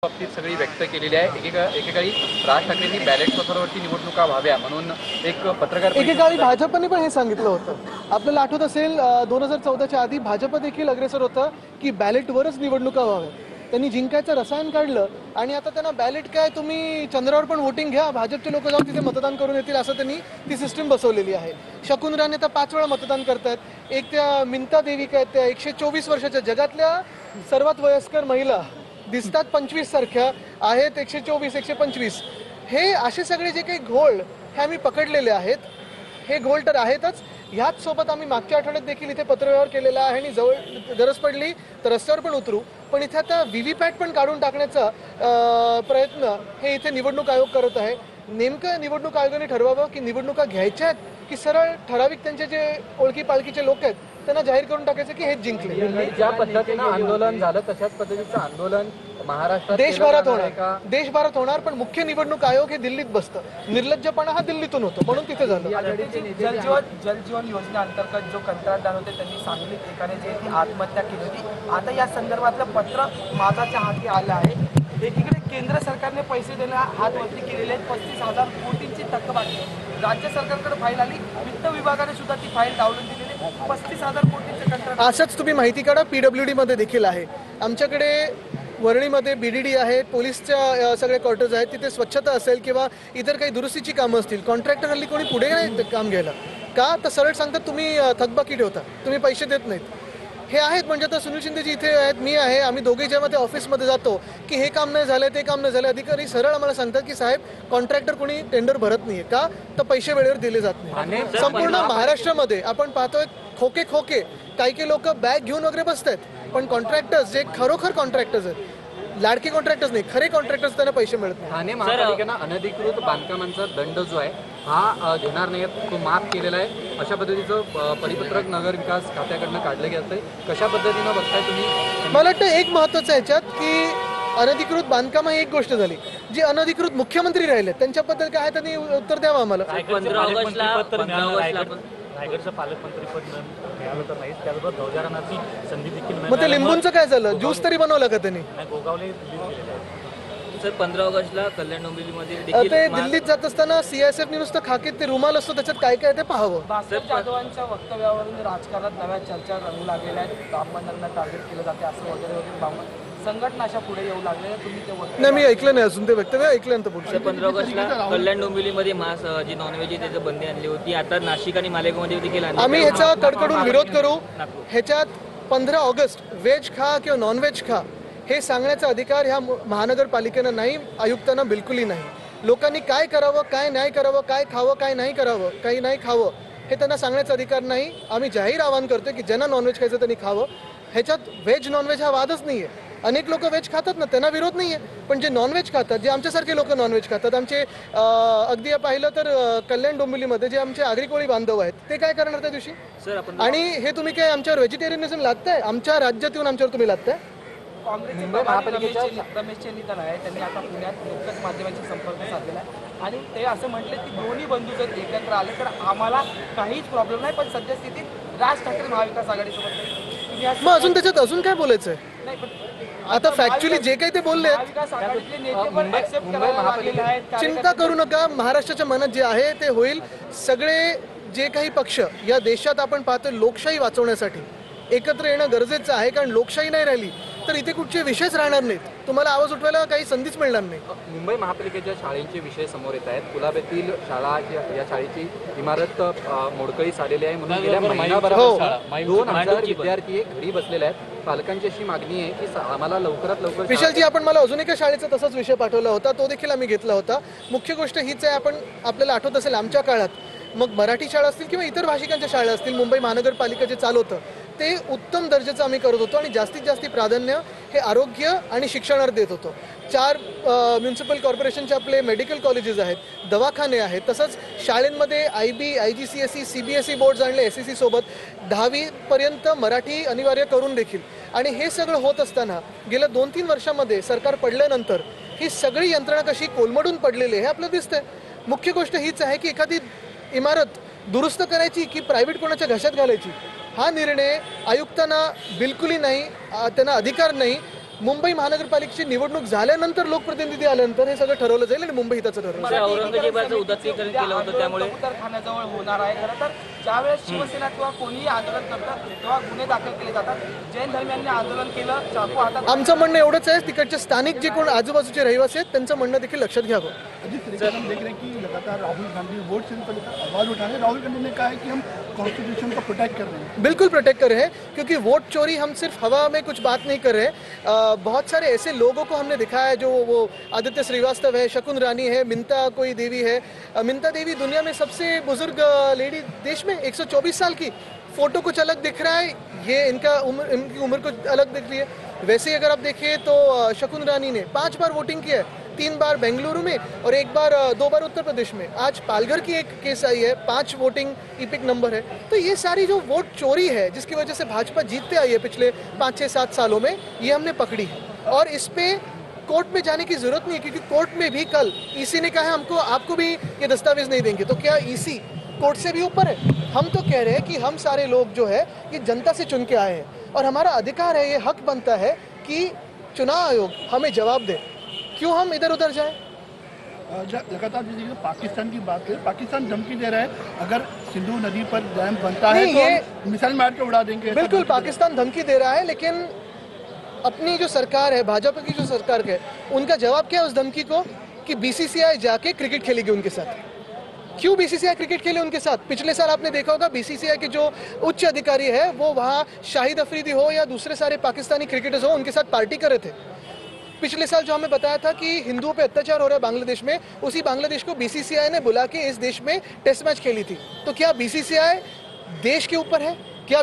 बाबतीत सगळी व्यक्त केलेली आहे। एकेकाळी राज ठाकरेंनी बॅलेट पेपरवरती निवडणुका व्हाव्या म्हणून एक पत्रकार एकेकाळी भाजपने पण हे सांगितलं होतं। आपल्याला आठवत असेल 2014च्या आधी भाजप देखील अग्रेसर होतं की बॅलेटवरच निवडणुका व्हाव्या। त्यांनी जिंकायचं रसायन काढलं आणि आता त्यांना बॅलेट काय, तुम्ही चंद्रावर पण वोटिंग घ्या, भाजपचे लोक जाऊन तिथे मतदान करून येतील असं त्यांनी ती सिस्टीम बसवलेली आहे। शकुन राणे तर 5 वेळा मतदान करतात। एक त्या मिनता देवी काय, त्या 124 वर्षाच्या जगातल्या सर्वात वयस्कर महिला दिसतात 25 सारख्या आहेत, 124 125। हे असे सगळे जे काही घोळ हे आम्ही पकडलेले आहेत। हे घोळ तर आहेतच, ह्याच सोबत आम्ही मागच्या आठवड्यात देखील इथे पत्रव्यवहार केलेला आहे आणि जवळ गरज पडली तर रस्त्यावर पण उतरू। पण इथे आता व्हीव्हीपॅट पण काढून टाकण्याचा प्रयत्न हे इथे निवडणूक आयोग करत आहे। नेमकं निवडणूक आयोगाने ठरवावं की निवडणुका घ्यायच्या आहेत की सरळ ठराविक त्यांचे जे ओळखी पाळखीचे लोक आहेत त्यांना जाहीर करून टाकायचं की हेच जिंकले। ज्या पद्धतीनं आंदोलन झालं तशाच पद्धतीचं आंदोलन महाराष्ट्रात देशभरात होणार, पण मुख्य निवडणूक आयोग हे दिल्लीत बसतं। निर्लज्जपणा हा दिल्लीतून होतो म्हणून तिथे झालं। जलजीवन योजनेअंतर्गत जो कंत्राटदार होते त्यांनी सांगलीत एकाने जे ती आत्महत्या केली होती, आता या संदर्भातलं पत्र माझ्या हाती आलं आहे। एकीकडे केंद्र सरकारने पैसे देण्यास हात वरती केलेले आहेत, 35,000 कोटींची थकबाकी राज्य सरकारकडे फाईल आली, वित्त विभागाने सुद्धा ती फाईल डावलून दिलेली, 35,000 कोटींचे कंत्राट। असंच तुम्ही माहिती काढा, PWD मध्ये देखील आहे। आमच्याकडे वरळीमध्ये BDD आहे, पोलीसच्या सगळे क्वार्टर्स आहेत, तिथे स्वच्छता असेल किंवा इतर काही दुरुस्तीची कामं असतील, कॉन्ट्रॅक्टर हल्ली कोणी पुढे नाही काम घ्यायला का, तर सरळ सांगतात तुम्ही थकबाकी ठेवता, तुम्ही पैसे देत नाहीत। हे आहेत म्हणजे आता सुनील शिंदेजी इथे आहेत, मी आहे, आम्ही दोघे जेव्हा ते ऑफिसमध्ये जातो की हे काम नाही झालं ते काम नाही झालं, अधिकारी सरळ आम्हाला सांगतात की साहेब कॉन्ट्रॅक्टर कोणी टेंडर भरत नाहीये का, तर पैसे वेळेवर दिले जात नाही। संपूर्ण महाराष्ट्रामध्ये आपण पाहतोय खोके काही लोक बॅग घेऊन वगैरे बसतात, पण कॉन्ट्रॅक्टर्स जे खरोखर कॉन्ट्रॅक्टर्स आहेत, लाडके कॉन्ट्रॅक्टर्स नाही, खरे कॉन्ट्रॅक्टर्स त्यांना पैसे मिळत नाही। ठाणे महापालिकेनं अनधिकृत बांधकामांचा दंड जो आहे हा घेणार नाही, तो माफ केलेला आहे, अशा पद्धतीचं परिपत्रक नगर विकास खात्याकडनं काढलं गेलं आहे। कशा पद्धतीनं बघताय तुम्ही? मला वाटतं एक महत्त्वाचं याच्यात की अनधिकृत बांधकाम ही एक गोष्ट झाली, जे अनधिकृत मुख्यमंत्री राहिले त्यांच्याबद्दल काय आहे त्यांनी उत्तर द्यावं आम्हाला। रायगडचं पालकमंत्रीपद मिळालं तर नाही, त्याबरोबर ध्वजारोहणाची संधी देखील मग ते लिंबूंचं काय झालं, ज्यूस तरी बनवलं का त्यांनी? गोगावले सर 15 ऑगस्टला कल्याण डोंबिवलीमध्ये ते दिल्लीत जात असताना CISF नुसतं खाकीत ते रुमाल असतो त्याच्यात काय काय ते पाहावं। बासष्ट जाधवांच्या वक्तव्यावरून राजकारणात नव्या चर्चा रंगू लागलेल्या आहेत, ब्राह्मणांना टार्गेट केलं जाते असं वगैरे संघटना अशा पुढे येऊ लागले, तुम्ही ते नाही मी ऐकलं नाही अजून ते वक्तव्य ऐकल्यानंतर पुढच्या 15 ऑगस्टला कल्याण डोंबिवलीमध्ये मांस जी नॉनव्हेज आहे त्याचं बंदी आणली होती, आता नाशिक आणि मालेगावमध्ये देखील आम्ही ह्याचा कडकडून विरोध करू। ह्याच्यात 15 ऑगस्ट व्हेज खा किंवा नॉनव्हेज खा हे सांगण्याचा अधिकार ह्या महानगरपालिकेनं नाही, आयुक्तांना बिलकुलही नाही। लोकांनी काय करावं काय नाही करावं, काय खावं काय नाही करावं, काही नाही खावं हे त्यांना सांगण्याचा अधिकार नाही। आम्ही जाहीर आवाहन करतोय की ज्यांना नॉनव्हेज खायचं त्यांनी खावं। ह्याच्यात व्हेज नॉनव्हेज हा वादच नाही आहे, अनेक लोक व्हेज खातात ना, त्यांना विरोध नाही आहे, पण जे नॉनव्हेज खातात, जे आमच्यासारखे लोक नॉनव्हेज खातात, आमचे अगदी पाहिलं तर कल्याण डोंबिवलीमध्ये जे आमचे आगरी बांधव आहेत ते काय करणार त्या दिवशी? आणि हे तुम्ही काय आमच्यावर व्हेजिटेरियनिझम लादताय, आमच्या राज्यात येऊन आमच्यावर तुम्ही लादताय? काँग्रेसचे रमेश चेन्नीतार आहे, त्यांनी आता पुण्यात नुकतंच माध्यमांशी संपर्क साधलेला आहे आणि ते असं म्हटले की दोन्ही बंधू जर एकत्र आले तर आम्हाला काहीच प्रॉब्लेम नाही, पण सद्यस्थितीत राज ठाकरे महाविकास आघाडीसोबत। मग अजून त्याच्यात अजून काय बोलायचंय? आता फॅक्च्युअली जे काही ते बोलले चिंता करू नका, महाराष्ट्राच्या मनात जे आहे ते होईल। सगळे जे काही पक्ष या देशात आपण पाहतो लोकशाही वाचवण्यासाठी एकत्र येणं गरजेचं आहे, कारण लोकशाही नाही राहिली तर इथे कुठचे विषयच राहणार नाहीत, तुम्हाला आवाज उठवायला काही संधीच मिळणार नाही। मुंबई महापालिकेच्या शाळेंचे विषय समोर येत आहेत। कुलाब्यातील शाळा या शाळेची इमारत मोडकळीस आलेली आहे म्हणून गेल्या महिनाभरात 2,000 विद्यार्थी घरी बसलेले आहेत। पालकांची अशी मागणी आहे की आम्हाला लवकरात लवकर। विशालजी, आपण मला अजून एका शाळेचा तसाच विषय पाठवला होता, तो देखील आम्ही घेतला होता। मुख्य गोष्ट हीच आहे, आपल्याला आठवत असेल आमच्या काळात मग मराठी शाळा असतील किंवा इतर भाषिकांच्या शाळा असतील, मुंबई महानगरपालिका जे चालवतं ते उत्तम दर्जाचं आम्ही करत होतो आणि जास्तीत जास्त प्राधान्य हे आरोग्य आणि शिक्षणावर देत होतो। 4 म्युन्सिपल कॉर्पोरेशनचे आपले मेडिकल कॉलेजेस आहेत, दवाखाने आहेत, तसंच शाळेंमध्ये IB IGCSE CBSE बोर्ड्स आणले SEC सोबत, 10वी पर्यंत मराठी अनिवार्य करून देखील। आणि हे सगळं होत असताना गेल्या 2-3 वर्षामध्ये सरकार पडल्यानंतर ही सगळी यंत्रणा कशी कोलमडून पडलेली आहे हे आपल्याला दिसतंय। मुख्य गोष्ट हीच आहे की एखादी इमारत दुरुस्त करायची की प्रायव्हेट कोणाच्या घशात घालायची हा निर्णय आयुक्तांना बिलकुलही नाही, त्यांना अधिकार नाही। मुंबई महानगरपालिकेची निवडणूक झाल्यानंतर लोकप्रतिनिधी आल्यानंतर हे सगळं ठरवलं जाईल आणि मुंबई हिताचं ठरवलं जाईल. औरंगजेबाचं उदात्तीकरण केलं होतं त्यामुळे खाण्याजवळ होणार आहे. खरं तर ज्यावेळेस शिवसेना किंवा कोणीही आंदोलन करतात तेव्हा गुन्हे दाखल केले जातात. जैन धर्मियांनी आंदोलन केलं, चाकू हातात. आमचं म्हणणं एवढंच आहे, तिकडचे स्थानिक जे कोण आजूबाजूचे रहिवासी आहेत त्यांचं म्हणणं देखील लक्षात घ्यावं. जिस तरीके से हम देख रहे हैं कि लगातार राहुल गांधी वोट से पहले आवाज उठा रहे हैं. राहुल गांधी ने कहा है कि हम कॉन्स्टिट्यूशन को प्रोटेक्ट कर रहे हैं. बिल्कुल प्रोटेक्ट कर रहे हैं, क्योंकि वोट चोरी हम सिर्फ हवा में कुछ बात नहीं कर रहे हैं. बहुत सारे ऐसे लोगों को हमने दिखाया है, जो वो आदित्य श्रीवास्तव है, शकुन रानी है, मिंता कोई देवी है. मिंता देवी दुनिया में सबसे बुजुर्ग लेडी देश में, 124 साल की. फोटो कुछ अलग दिख रहा है, ये इनकी उम्र कुछ अलग दिख रही है. वैसे ही अगर आप देखिए तो शकुन रानी ने 5 बार वोटिंग किया है, 3 बार बेंगलुरु में और 2 बार उत्तर प्रदेश में. आज पालघर की एक केस आई है, 5 वोटिंग इपिक नंबर है. तो ये सारी जो वोट चोरी है जिसकी वजह से भाजपा जीतते आई है पिछले 5-6-7 सालों में, ये हमने पकड़ी है. और इस पे कोर्ट में जाने की जरूरत नहीं है, क्योंकि कोर्ट में भी कल ईसी ने कहा है हमको आपको भी ये दस्तावेज नहीं देंगे. तो क्या ईसी कोर्ट से भी ऊपर है? हम तो कह रहे हैं कि हम सारे लोग जो है ये जनता से चुन के आए हैं और हमारा अधिकार है, ये हक बनता है कि चुनाव आयोग हमें जवाब दे. क्यों हम इधर उधर जाएं? लगातार जिस पाकिस्तान की बात करें, पाकिस्तान धमकी दे रहा है अगर सिंधु नदी पर डैम बनता है नहीं, तो ये हम मिसाइल मार के उड़ा देंगे. बिल्कुल पाकिस्तान धमकी दे रहा है, लेकिन अपनी जो सरकार है, भाजपा की जो सरकार है, उनका जवाब क्या है उस धमकी को? कि बीसीसीआई जाके क्रिकेट खेलेगी उनके साथ. क्यों बीसीसीआई क्रिकेट खेले उनके साथ? पिछले साल आपने देखा होगा बीसीसीआई के जो उच्च अधिकारी है वो वहाँ शाहिद अफरीदी हो या दूसरे सारे पाकिस्तानी क्रिकेटर्स हो, उनके साथ पार्टी कर रहे थे. पिछले साल जो हमें बताया था कि हिंदुओं पे अत्याचार हो रहा है बांग्लादेश में, उसी बांग्लादेश को बीसीसीआई ने बुला के इस देश में टेस्ट मैच खेली थी. तो क्या बीसीसीआई देश के ऊपर है? क्या